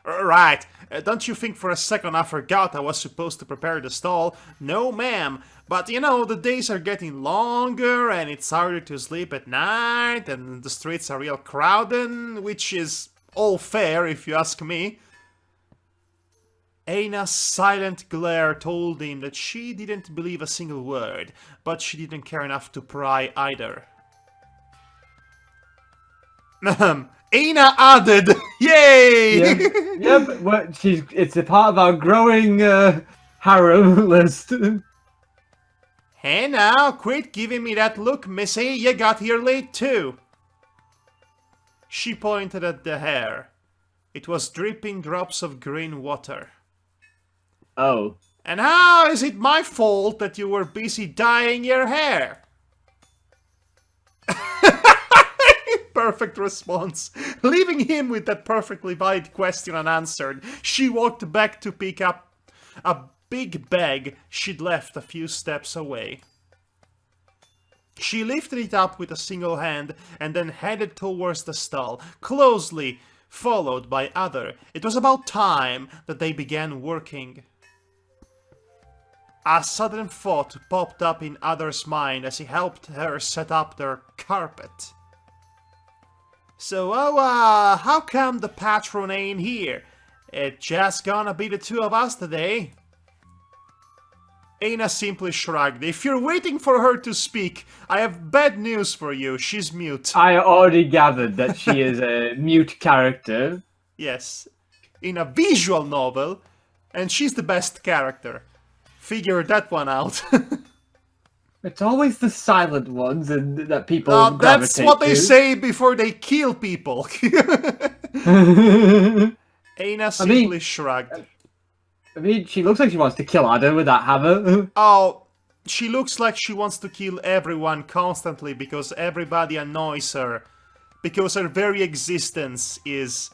Right. Don't you think for a second I forgot I was supposed to prepare the stall? No, ma'am. But you know, the days are getting longer and it's harder to sleep at night and the streets are real crowded, which is all fair if you ask me. Aina's silent glare told him that she didn't believe a single word, but she didn't care enough to pry either. Aina added, yay! Yep, yep. It's a part of our growing harem list. Hey now, quit giving me that look, missy, you got here late too. She pointed at the hair. It was dripping drops of green water. Oh. And how is it my fault that you were busy dyeing your hair? Perfect response. Leaving him with that perfectly valid question unanswered, she walked back to pick up a big bag she'd left a few steps away. She lifted it up with a single hand and then headed towards the stall, closely followed by other. It was about time that they began working. A sudden thought popped up in Other's mind as he helped her set up their carpet. So, how come the patron ain't here? It's just gonna be the two of us today. Aina simply shrugged. If you're waiting for her to speak, I have bad news for you. She's mute. I already gathered that she is a mute character. Yes, in a visual novel, and she's the best character. Figure that one out. It's always the silent ones that people gravitate that's what they to. say before they kill people. Aina simply shrugged. I mean, she looks like she wants to kill Ada with that hammer. Oh, she looks like she wants to kill everyone constantly because everybody annoys her. Because her very existence is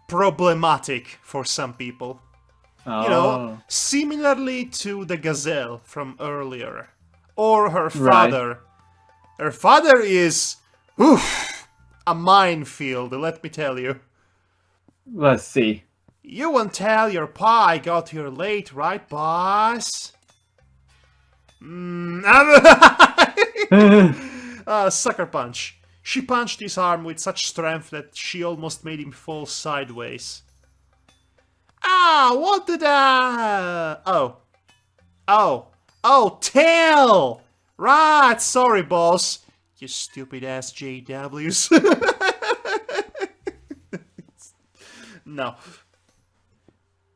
problematic for some people. Oh. You know, similarly to the gazelle from earlier. Or her father. Right. Her father is, a minefield, let me tell you. Let's see. You won't tell your pa I got here late, right, boss? Sucker punch. She punched his arm with such strength that she almost made him fall sideways. Ah, what did I... Oh, tail! Right, sorry, boss. You stupid ass JWs. No.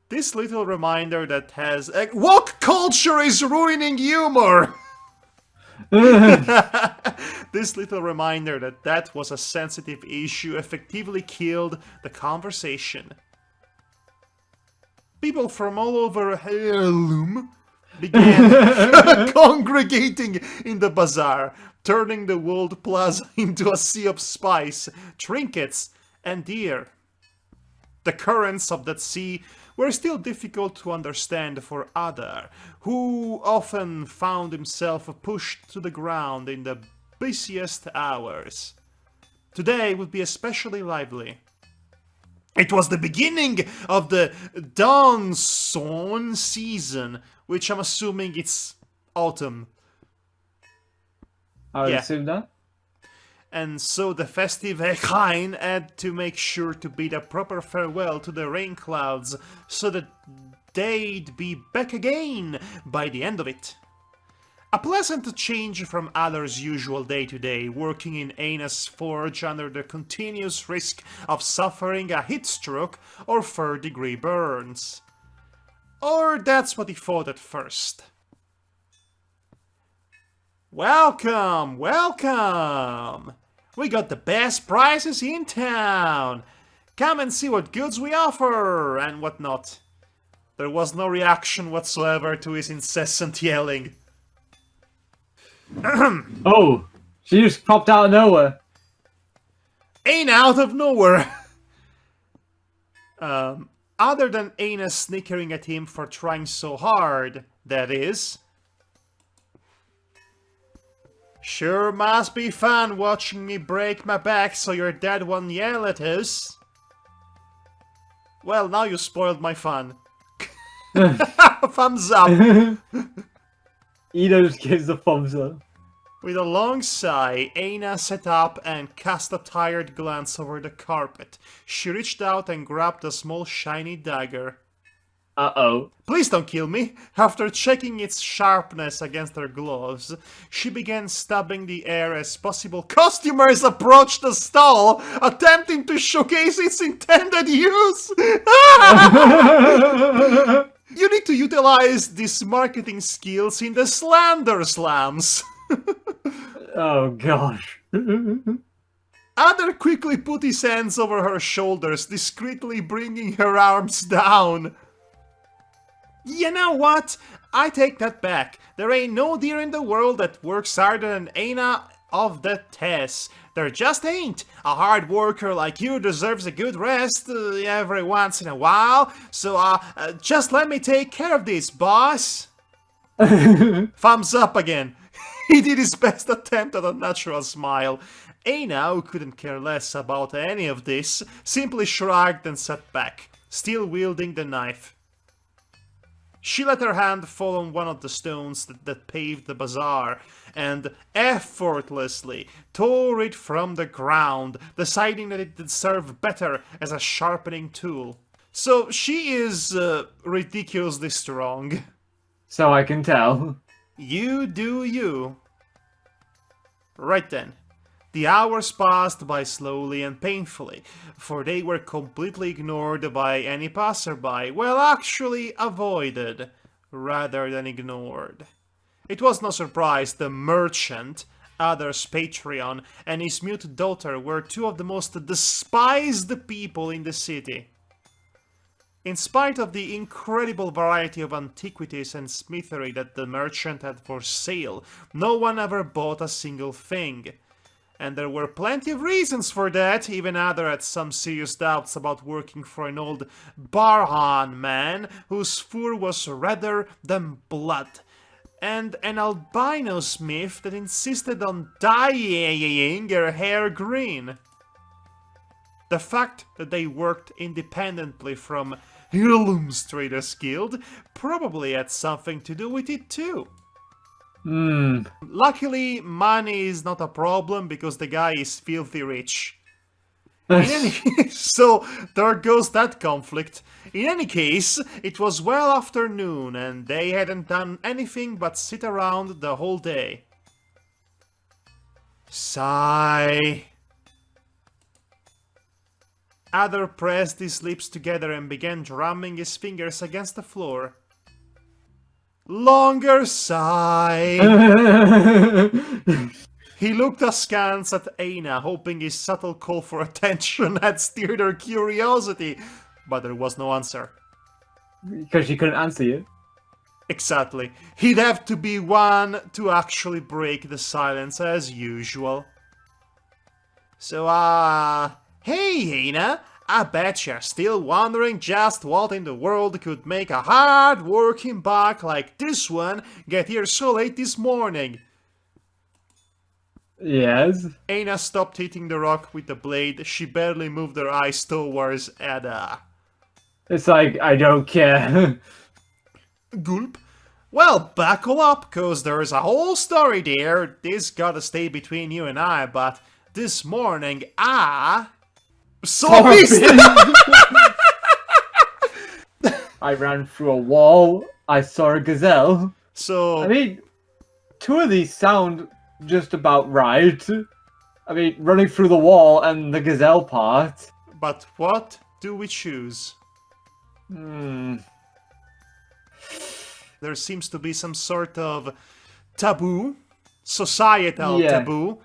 This little reminder that has... woke culture is ruining humor! This little reminder that was a sensitive issue effectively killed the conversation. People from all over Harlem began congregating in the bazaar, turning the walled plaza into a sea of spice, trinkets, and deer. The currents of that sea were still difficult to understand for Ada, who often found himself pushed to the ground in the busiest hours. Today would be especially lively. It was the beginning of the Dawnson season, which I'm assuming it's autumn. I would assume that. And so the festive Echain had to make sure to bid a proper farewell to the rain clouds so that they'd be back again by the end of it. A pleasant change from Adder's usual day-to-day, working in Aina's forge under the continuous risk of suffering a heat stroke or third-degree burns. Or that's what he thought at first. Welcome, welcome! We got the best prices in town! Come and see what goods we offer, and whatnot. There was no reaction whatsoever to his incessant yelling. Oh, she just popped out of nowhere. Ain't out of nowhere! Other than Aina snickering at him for trying so hard, that is. Sure must be fun watching me break my back so your dad won't yell at us. Well, now you spoiled my fun. Thumbs up! Ina just gives the thumbs up. With a long sigh, Aina sat up and cast a tired glance over the carpet. She reached out and grabbed a small shiny dagger. Uh-oh. Please don't kill me! After checking its sharpness against her gloves, she began stabbing the air as possible customers approached the stall, attempting to showcase its intended use! You need to utilize these marketing skills in the slander slams! Oh gosh. Adder quickly put his hands over her shoulders, discreetly bringing her arms down. You know what? I take that back. There ain't no deer in the world that works harder than Aina of the Tess. There just ain't. A hard worker like you deserves a good rest every once in a while. So, just let me take care of this, boss. Thumbs up again. He did his best attempt at a natural smile. Aina, who couldn't care less about any of this, simply shrugged and sat back, still wielding the knife. She let her hand fall on one of the stones that paved the bazaar, and effortlessly tore it from the ground, deciding that it would serve better as a sharpening tool. So she is ridiculously strong. So I can tell. You do you. Right then. The hours passed by slowly and painfully, for they were completely ignored by any passerby, well, actually avoided, rather than ignored. It was no surprise the merchant, Adder's Patreon, and his mute daughter were two of the most despised people in the city. In spite of the incredible variety of antiquities and smithery that the merchant had for sale, no one ever bought a single thing. And there were plenty of reasons for that. Even Adder had some serious doubts about working for an old Barhan man whose fur was redder than blood, and an albino smith that insisted on dyeing her hair green. The fact that they worked independently from Heirlooms Traders Guild probably had something to do with it too. Luckily, money is not a problem because the guy is filthy rich. So there goes that conflict. In any case, it was well after noon and they hadn't done anything but sit around the whole day. Sigh. Adder pressed his lips together and began drumming his fingers against the floor. Longer sigh. He looked askance at Aina, hoping his subtle call for attention had stirred her curiosity, but there was no answer. Because she couldn't answer you. Exactly. He'd have to be one to actually break the silence as usual. So, hey Aina, I bet you're still wondering just what in the world could make a hard-working buck like this one get here so late this morning. Yes. Aina stopped hitting the rock with the blade. She barely moved her eyes towards Ada. It's like, I don't care. Gulp. Well, buckle up, cause there's a whole story there. This gotta stay between you and I, but this morning I saw this. I ran through a wall. I saw a gazelle. So I mean, two of these sound just about right. I mean, running through the wall and the gazelle part. but what do we choose? There seems to be some sort of taboo, societal taboo,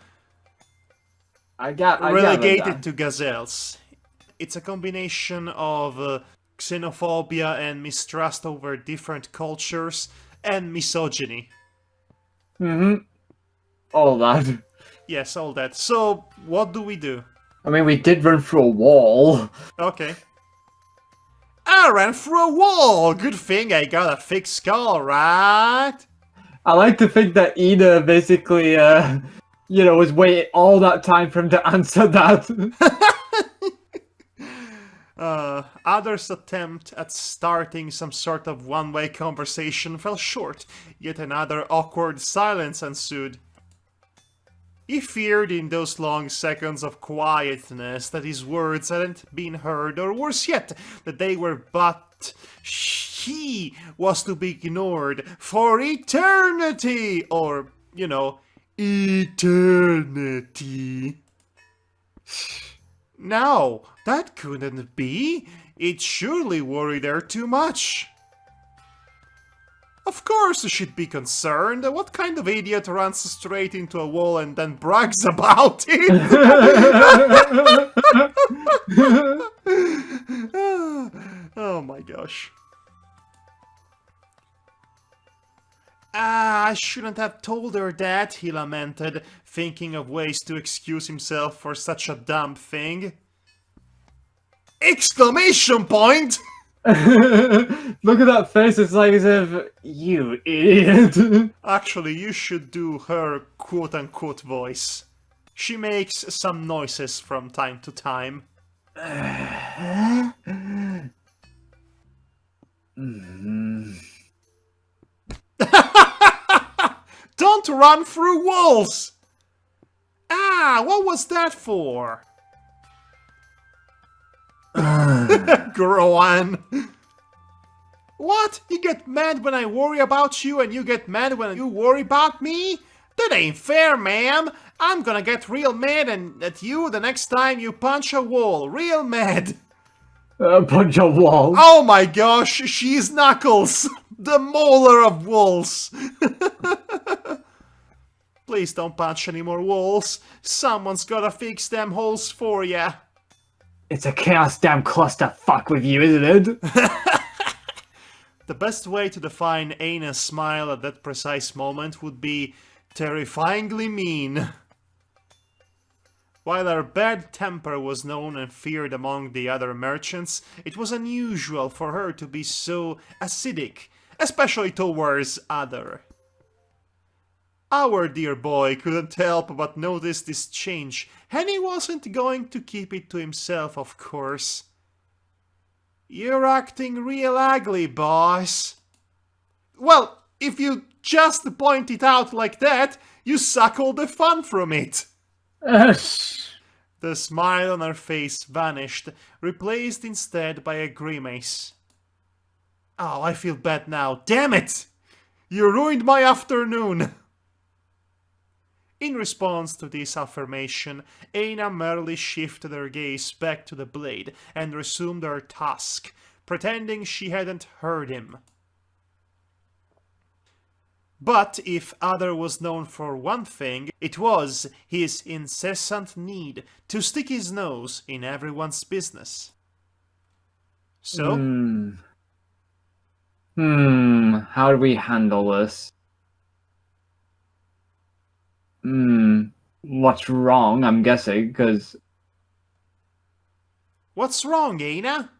relegated to gazelles. It's a combination of xenophobia and mistrust over different cultures and misogyny. All that. Yes, all that. So, what do we do? I mean, we did run through a wall. Okay. I ran through a wall! Good thing I got a thick skull, right? I like to think that Ina basically, was waiting all that time for him to answer that. Others' attempt at starting some sort of one-way conversation fell short. Yet another awkward silence ensued. He feared in those long seconds of quietness that his words hadn't been heard, or worse yet, that they were but he was to be ignored for eternity, or, eternity. No, that couldn't be. It surely worried her too much. Of course you should be concerned. What kind of idiot runs straight into a wall and then brags about it? Oh my gosh. I shouldn't have told her that, he lamented, thinking of ways to excuse himself for such a dumb thing. Exclamation point! Look at that face, it's like as if, you idiot. Actually, you should do her quote-unquote voice. She makes some noises from time to time. Don't run through walls! Ah, what was that for? Groan. What? You get mad when I worry about you and you get mad when you worry about me? That ain't fair, ma'am. I'm gonna get real mad at you the next time you punch a wall. Real mad. Punch a wall. Oh my gosh, she's Knuckles, the mauler of walls. Please don't punch any more walls. Someone's gotta fix them holes for ya. It's a chaos damn clusterfuck with you, isn't it? The best way to define Aina's smile at that precise moment would be terrifyingly mean. While her bad temper was known and feared among the other merchants, it was unusual for her to be so acidic, especially towards other. Our dear boy couldn't help but notice this change, and he wasn't going to keep it to himself, of course. You're acting real ugly, boss. Well, if you just point it out like that, you suck all the fun from it. The smile on her face vanished, replaced instead by a grimace. Oh, I feel bad now. Damn it! You ruined my afternoon! In response to this affirmation, Aina merely shifted her gaze back to the blade and resumed her task, pretending she hadn't heard him. But if Other was known for one thing, it was his incessant need to stick his nose in everyone's business. So? How do we handle this? What's wrong, I'm guessing, because... What's wrong, Aina?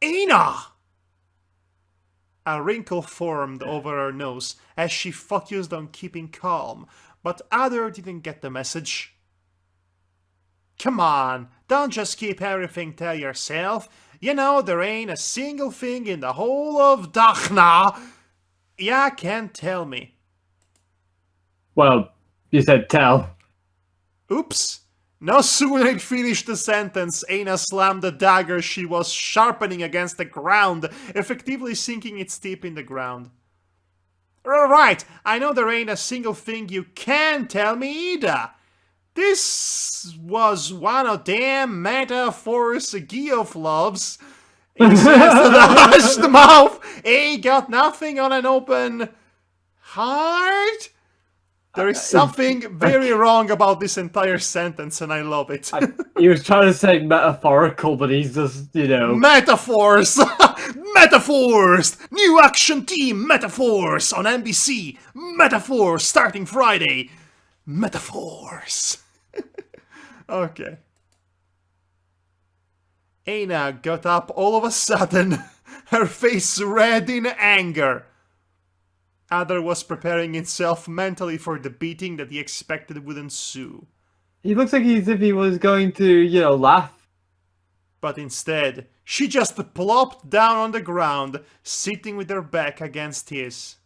Aina! A wrinkle formed over her nose as she focused on keeping calm, but Other didn't get the message. Come on, don't just keep everything to yourself. You know, there ain't a single thing in the whole of Dachna. Ya can't tell me. Well, you said tell. Oops. No sooner had finished the sentence, Aina slammed the dagger she was sharpening against the ground, effectively sinking its tip in the ground. Right, I know there ain't a single thing you can tell me either. This was one of them metaphors Geoff loves. He says to the hushed mouth, ain't got nothing on an open heart? There is something very wrong about this entire sentence, and I love it. He was trying to say metaphorical, but he's just, Metaphors! Metaphors! New action team Metaphors on NBC. Metaphors starting Friday. Metaphors. Okay. Aina got up all of a sudden, her face red in anger. Other was preparing himself mentally for the beating that he expected would ensue. He looks like as if he was going to, laugh. But instead, she just plopped down on the ground, sitting with her back against his.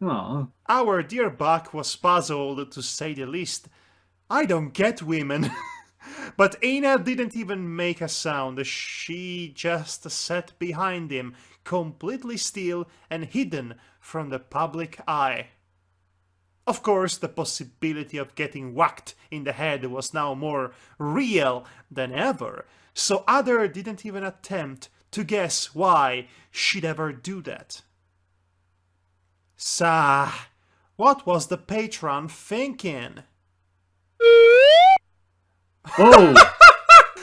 Aw. Our dear Buck was puzzled, to say the least. I don't get women. But Aina didn't even make a sound. She just sat behind him, completely still and hidden from the public eye. Of course, the possibility of getting whacked in the head was now more real than ever, so Other didn't even attempt to guess why she'd ever do that. So, what was the patron thinking? Oh!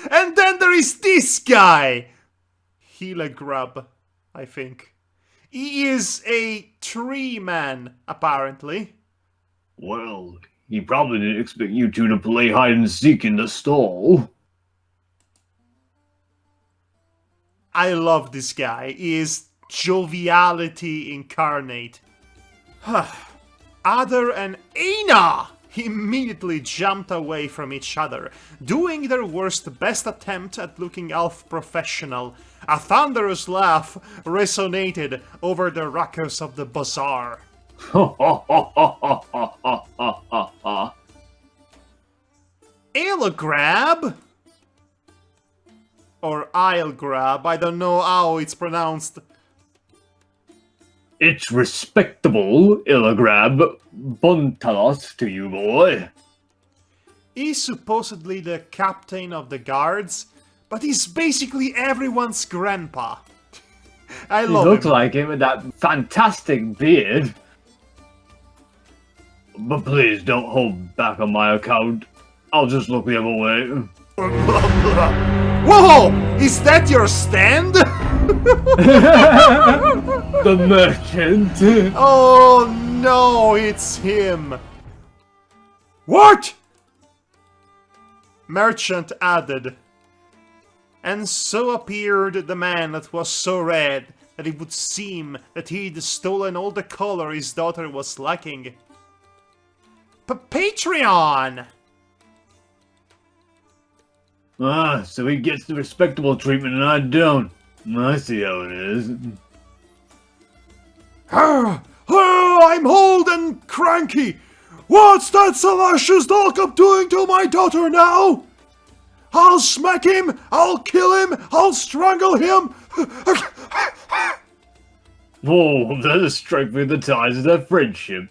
And then there is this guy! Grub, I think. He is a tree man, apparently. Well, he probably didn't expect you two to play hide and seek in the stall. I love this guy. He is joviality incarnate. Other and Aina immediately jumped away from each other, doing their worst best attempt at looking half professional. A thunderous laugh resonated over the ruckus of the bazaar. Ale grab? Or I'll grab, I don't know how it's pronounced. It's respectable, Illigrab. Buntalos to you, boy. He's supposedly the captain of the guards, but he's basically everyone's grandpa. I love He looks him. like him with that fantastic beard. But please don't hold back on my account. I'll just look the other way. Whoa! Is that your stand? The merchant. Oh no, it's him. What? Merchant added. And so appeared the man that was so red that it would seem that he'd stolen all the color his daughter was lacking. Patreon! Ah, so he gets the respectable treatment and I don't. I see how it is. I'm old and cranky. What's that salacious dog doing to my daughter now? I'll smack him, I'll kill him, I'll strangle him. Whoa, that strike me the ties of their friendship.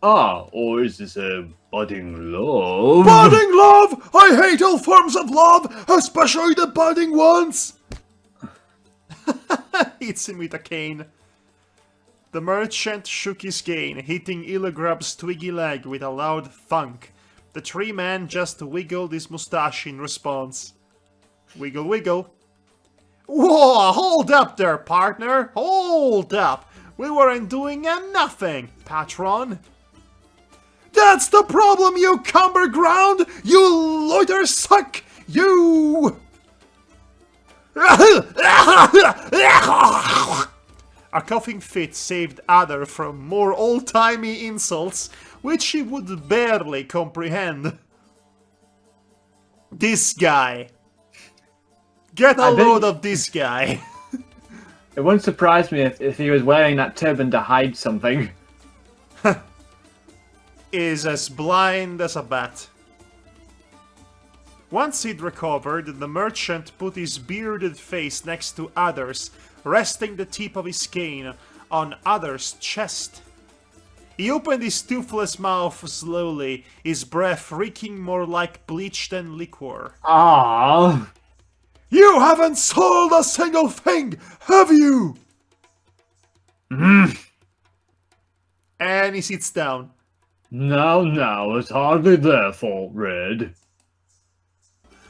Ah, or is this a budding love? Budding love! I hate all forms of love, especially the budding ones. Hits him with a cane. The merchant shook his cane, hitting Illigrab's twiggy leg with a loud thunk. The tree man just wiggled his mustache in response. Wiggle, wiggle. Whoa, hold up there, partner. Hold up. We weren't doing nothing, patron. That's the problem, you cumberground! You loiter suck! You... A coughing fit saved Ada from more old-timey insults, which she would barely comprehend. This guy. Get a load of this guy. It wouldn't surprise me if he was wearing that turban to hide something. Is as blind as a bat. Once he'd recovered, the merchant put his bearded face next to Other's, resting the tip of his cane on Other's chest. He opened his toothless mouth slowly, his breath reeking more like bleach than liquor. Ah. You haven't sold a single thing, have you? And he sits down. Now, it's hardly their fault, Red.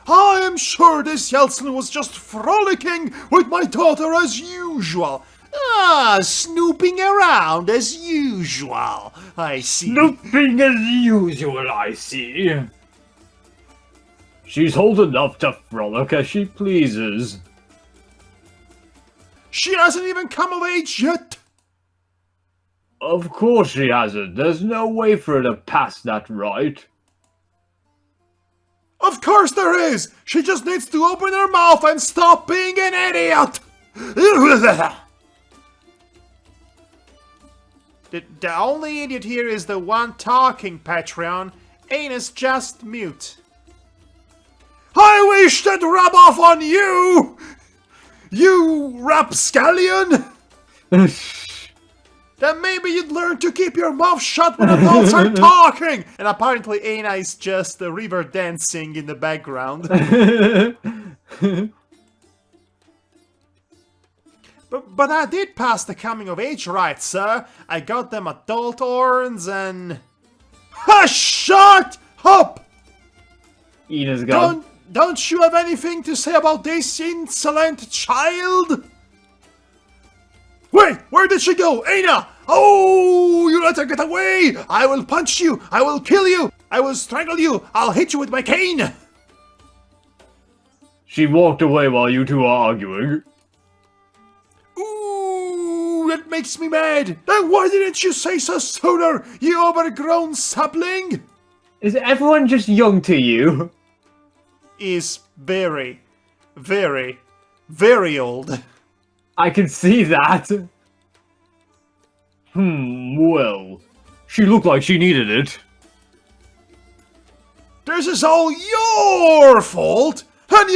I am sure this Yeltsin was just frolicking with my daughter as usual. Ah, snooping around as usual, I see. Snooping as usual, I see. She's old enough to frolic as she pleases. She hasn't even come of age yet. Of course she hasn't. There's no way for her to pass that right. Of course there is! She just needs to open her mouth and stop being an idiot! The only idiot here is the one talking, Patreon. Aina's just mute. I wish that rub off on you! You rapscallion! Then maybe you'd learn to keep your mouth shut when adults are talking! And apparently Aina is just river dancing in the background. But I did pass the coming of age right, sir. I got them adult horns and... Shut up! Ina's gone. Don't you have anything to say about this insolent child? Wait, where did she go? Aina! Oh, you let her get away! I will punch you! I will kill you! I will strangle you! I'll hit you with my cane! She walked away while you two are arguing. Ooh, that makes me mad! Then why didn't you say so sooner, you overgrown sapling? Is everyone just young to you? Is very, very, very old. I can see that. Well, she looked like she needed it. This is all your fault! And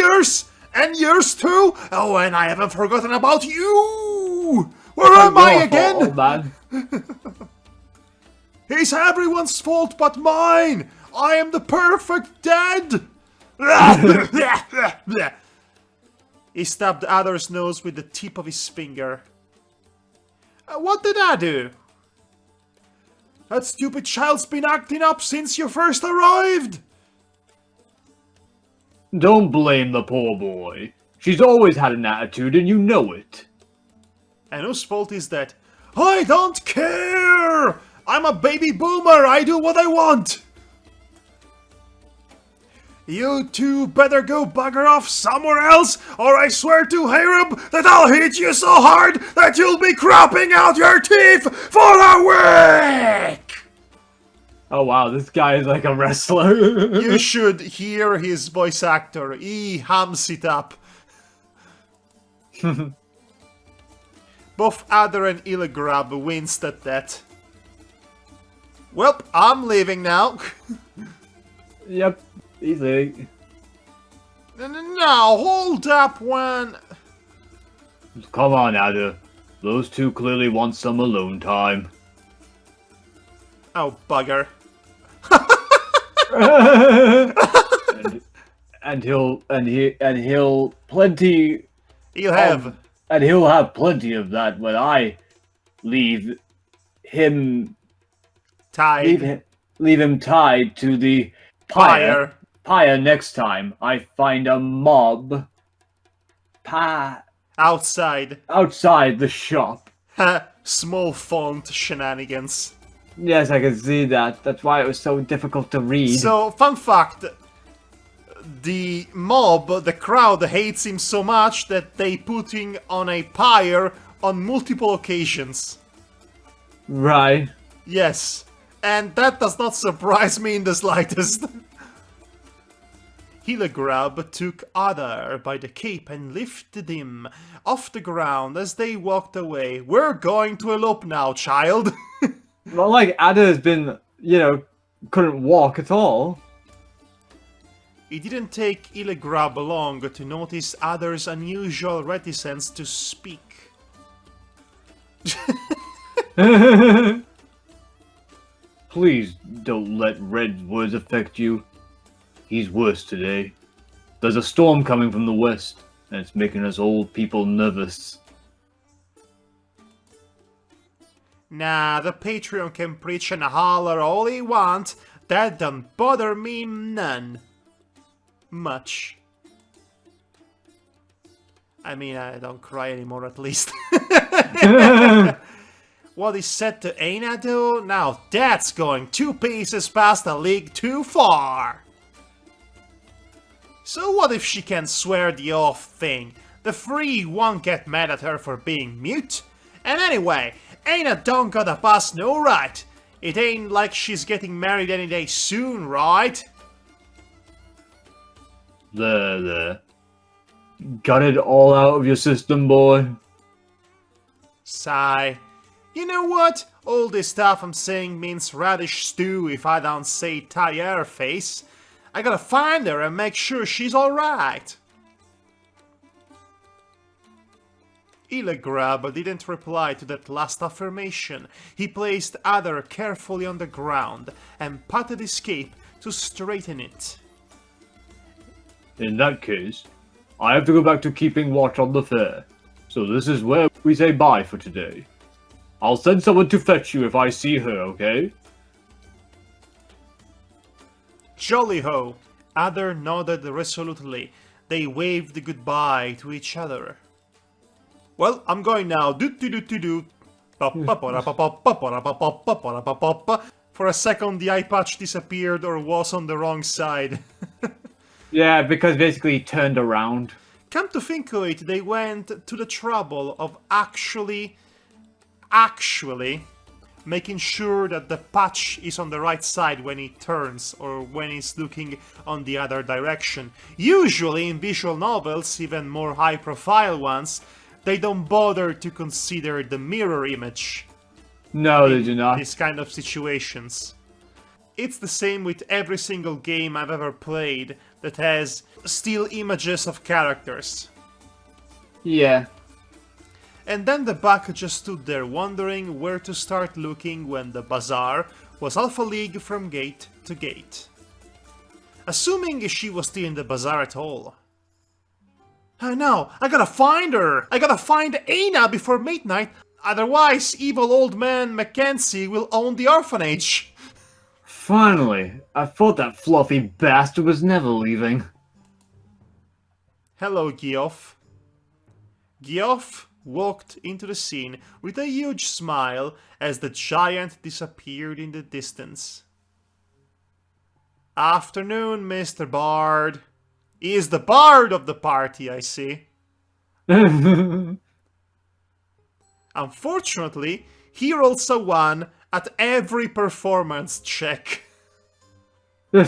yours too! Oh, and I haven't forgotten about you! Where am I again? Fault, man. It's everyone's fault but mine! I am the perfect dad! He stabbed the other's nose with the tip of his finger. What did I do? That stupid child's been acting up since you first arrived! Don't blame the poor boy. She's always had an attitude and you know it. And whose fault is that? I don't care! I'm a baby boomer, I do what I want! You two better go bugger off somewhere else, or I swear to Harem that I'll hit you so hard that you'll be cropping out your teeth for a week! Oh wow, this guy is like a wrestler. You should hear his voice actor. He hams it up. Both Adder and Illigrab winced at that. Well, I'm leaving now. Yep, easy. Now, hold up when... Come on, Adder. Those two clearly want some alone time. Oh, bugger. and he'll plenty. He'll have. And he'll have plenty of that when I leave him Tied. leave him tied to the pyre next time I find a mob Outside. outside the shop. Small font shenanigans. Yes, I can see that. That's why it was so difficult to read. So, fun fact. The mob, the crowd, hates him so much that they put him on a pyre on multiple occasions. Right. Yes. And that does not surprise me in the slightest. Hilligrab took Adar by the cape and lifted him off the ground as they walked away. We're going to elope now, child. Well, like, Ada has been, couldn't walk at all. It didn't take Illigrab long to notice Adar's unusual reticence to speak. Please don't let Red's words affect you. He's worse today. There's a storm coming from the west, and it's making us old people nervous. Nah, the Patreon can preach and holler all he wants. That don't bother me none. Much. I mean, I don't cry anymore at least. What is said to Aina do? Now that's going 2 paces past the league too far. So what if she can swear the off thing? The free won't get mad at her for being mute. And anyway, Aina don't got a pass no right. It ain't like she's getting married any day soon, right? There. Got it all out of your system, boy? Sigh. You know what? All this stuff I'm saying means radish stew if I don't say tire face. I gotta find her and make sure she's alright. Ilegrab didn't reply to that last affirmation. He placed Adder carefully on the ground and patted his cape to straighten it. In that case, I have to go back to keeping watch on the fair. So this is where we say bye for today. I'll send someone to fetch you if I see her, okay? Jolly ho! Adder nodded resolutely. They waved goodbye to each other. Well, I'm going now. Do-do-do-do-do. For a second, the eye patch disappeared or was on the wrong side. Yeah, because basically he turned around. Come to think of it, they went to the trouble of actually making sure that the patch is on the right side when he turns or when he's looking on the other direction. Usually in visual novels, even more high-profile ones, they don't bother to consider the mirror image. No, they do not. These kind of situations. It's the same with every single game I've ever played that has still images of characters. Yeah. And then the Buck just stood there wondering where to start looking when the bazaar was Alpha League from gate to gate. Assuming she was still in the bazaar at all. No, I gotta find her! I gotta find Aina before midnight, otherwise evil old man Mackenzie will own the orphanage. Finally, I thought that fluffy bastard was never leaving. Hello, Geoff. Geoff walked into the scene with a huge smile as the giant disappeared in the distance. Afternoon, Mr. Bard. He is the bard of the party, I see. Unfortunately, he rolled a 1 at every performance check. Ay,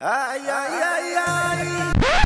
ay, ay, ay.